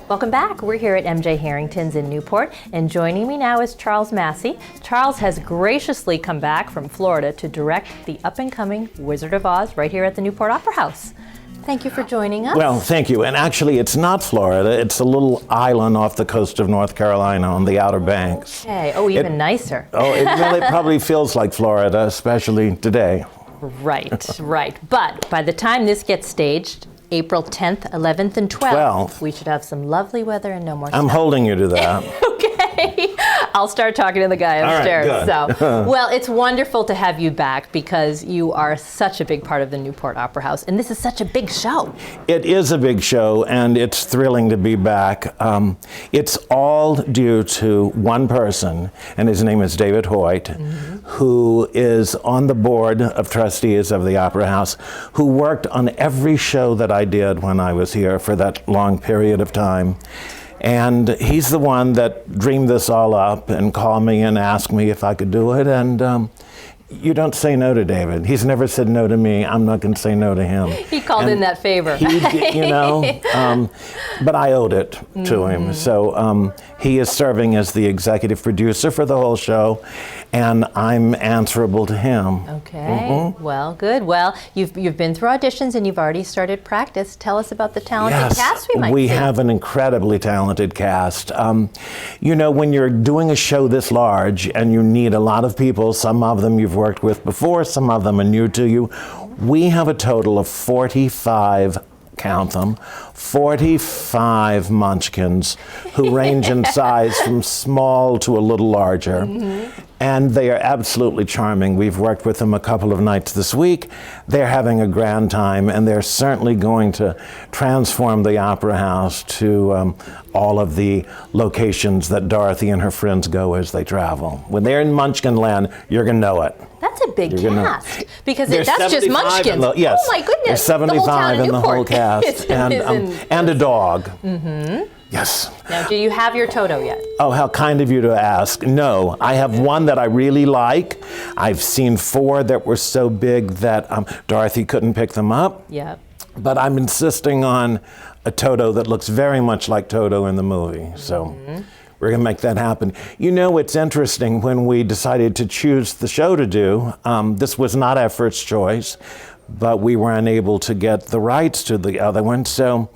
Welcome back. We're here at MJ Harrington's in Newport, and joining me now is Charles Massey. Charles has graciously come back from Florida to direct the up-and-coming Wizard of Oz right here at the Newport Opera House. Thank you for joining us. Well, thank you. And actually, it's not Florida. It's a little island off the coast of North Carolina on the Outer Banks. Okay. Oh, even nicer. It probably feels like Florida, especially today. Right, right. But by the time this gets staged, April 10th, 11th, and 12th, we should have some lovely weather and no more snow. I'm holding you to that. Okay. I'll start talking to the guy upstairs. All right, good. Well, it's wonderful to have you back because you are such a big part of the Newport Opera House, and this is such a big show. It is a big show, and it's thrilling to be back. It's all due to one person, and his name is David Hoyt, who is on the board of trustees of the Opera House, who worked on every show that I did when I was here for that long period of time. And he's the one that dreamed this all up and called me and asked me if I could do it. And you don't say no to David. He's never said no to me. I'm not going to say no to him. He called in that favor. But I owed it to him. So he is serving as the executive producer for the whole show, and I'm answerable to him. Okay. Well, good. Well, you've been through auditions and you've already started practice. Tell us about the talented cast we might see. We have an incredibly talented cast. When you're doing a show this large and you need a lot of people, some of them you've worked with before, some of them are new to you, we have a total of 45, count them, 45 munchkins who range in size from small to a little larger. And they are absolutely charming. We've worked with them a couple of nights this week. They're having a grand time, and they're certainly going to transform the Opera House to all of the locations that Dorothy and her friends go as they travel. When they're in Munchkin Land, you're going to know it. That's a big cast, because that's just Munchkins. Yes. Oh my goodness. There's 75 in the whole cast, and a dog. Yes. Now, do you have your Toto yet? Oh, how kind of you to ask. No, I have one that I really like. I've seen 4 that were so big that Dorothy couldn't pick them up. Yep. But I'm insisting on a Toto that looks very much like Toto in the movie. So we're going to make that happen. You know, it's interesting, when we decided to choose the show to do, this was not our first choice, but we were unable to get the rights to the other one. So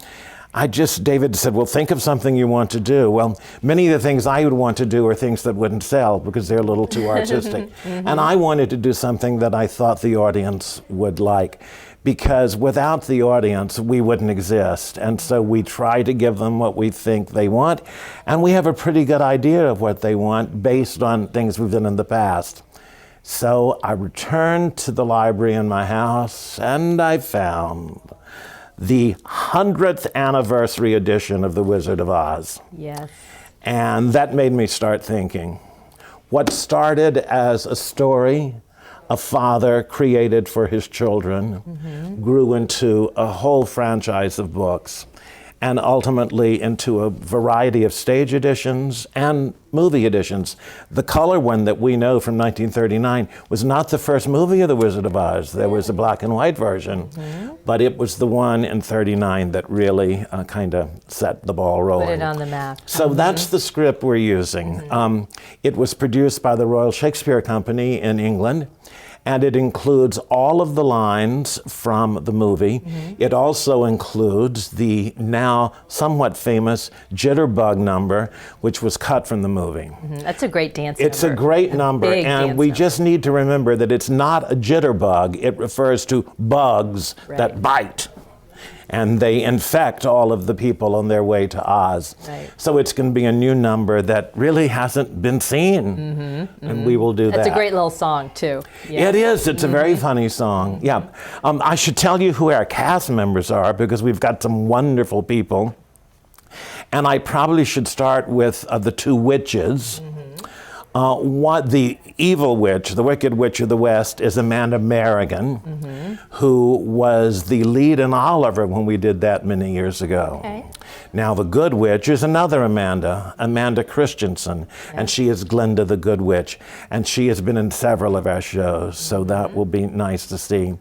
David said, well, think of something you want to do. Well, many of the things I would want to do are things that wouldn't sell because they're a little too artistic. And I wanted to do something that I thought the audience would like, because without the audience, we wouldn't exist. And so we try to give them what we think they want, and we have a pretty good idea of what they want based on things we've done in the past. So I returned to the library in my house, and I found the 100th anniversary edition of The Wizard of Oz. Yes. And that made me start thinking. What started as a story a father created for his children grew into a whole franchise of books, and ultimately into a variety of stage editions and movie editions. The color one that we know from 1939 was not the first movie of The Wizard of Oz. There was a black and white version, but it was the one in 39 that really kind of set the ball rolling. Put it on the map. So that's the script we're using. It was produced by the Royal Shakespeare Company in England, and it includes all of the lines from the movie. It also includes the now somewhat famous Jitterbug number, which was cut from the movie. That's a great dance number. It's a great number, and we just need to remember that it's not a jitterbug. It refers to bugs that bite, and they infect all of the people on their way to Oz. So it's going to be a new number that really hasn't been seen, and we will do that. That's a great little song, too. It is. It's a very funny song. I should tell you who our cast members are, because we've got some wonderful people. And I probably should start with the 2 witches. The evil witch, the Wicked Witch of the West, is Amanda Merrigan, who was the lead in Oliver when we did that many years ago. Now the Good Witch is another Amanda Christensen, and she is Glinda the Good Witch, and she has been in several of our shows, so that will be nice to see.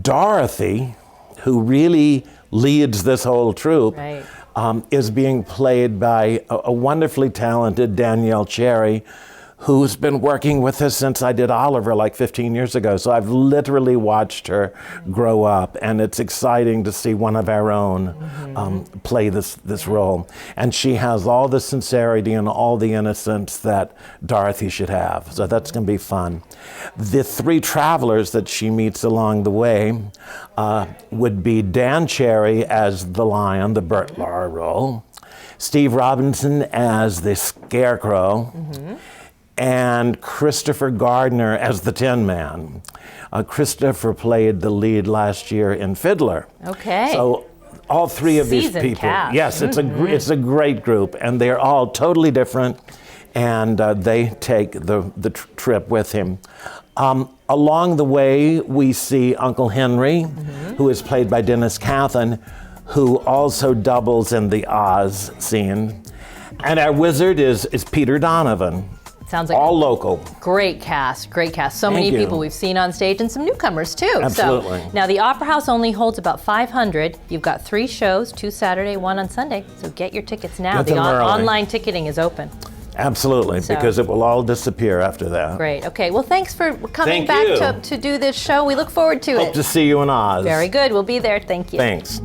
Dorothy, who really leads this whole troupe, is being played by a wonderfully talented Danielle Cherry, who's been working with us since I did Oliver like 15 years ago. So I've literally watched her grow up, and it's exciting to see one of our own play this role. And she has all the sincerity and all the innocence that Dorothy should have. So that's going to be fun. The three travelers that she meets along the way would be Dan Cherry as the lion, the Bert Lahr role, Steve Robinson as the Scarecrow, and Christopher Gardner as the Tin Man. Christopher played the lead last year in Fiddler. Okay. So all three of these Seasoned people, cast. yes, it's a great group, and they're all totally different, and they take the trip with him. Along the way, we see Uncle Henry, who is played by Dennis Cathan, who also doubles in the Oz scene, and our wizard is Peter Donovan. Sounds like all local. Great cast, great cast. So many Thank you. people we've seen on stage and some newcomers too. Absolutely. So, now the Opera House only holds about 500. You've got 3 shows, 2 Saturday, 1 on Sunday. So get your tickets now. Get them early. Online ticketing is open. Absolutely, So- because it will all disappear after that. Great. Okay. Well, thanks for coming Thank you. back to do this show. We look forward to Hope it. to see you in Oz. Very good. We'll be there. Thank you. Thanks.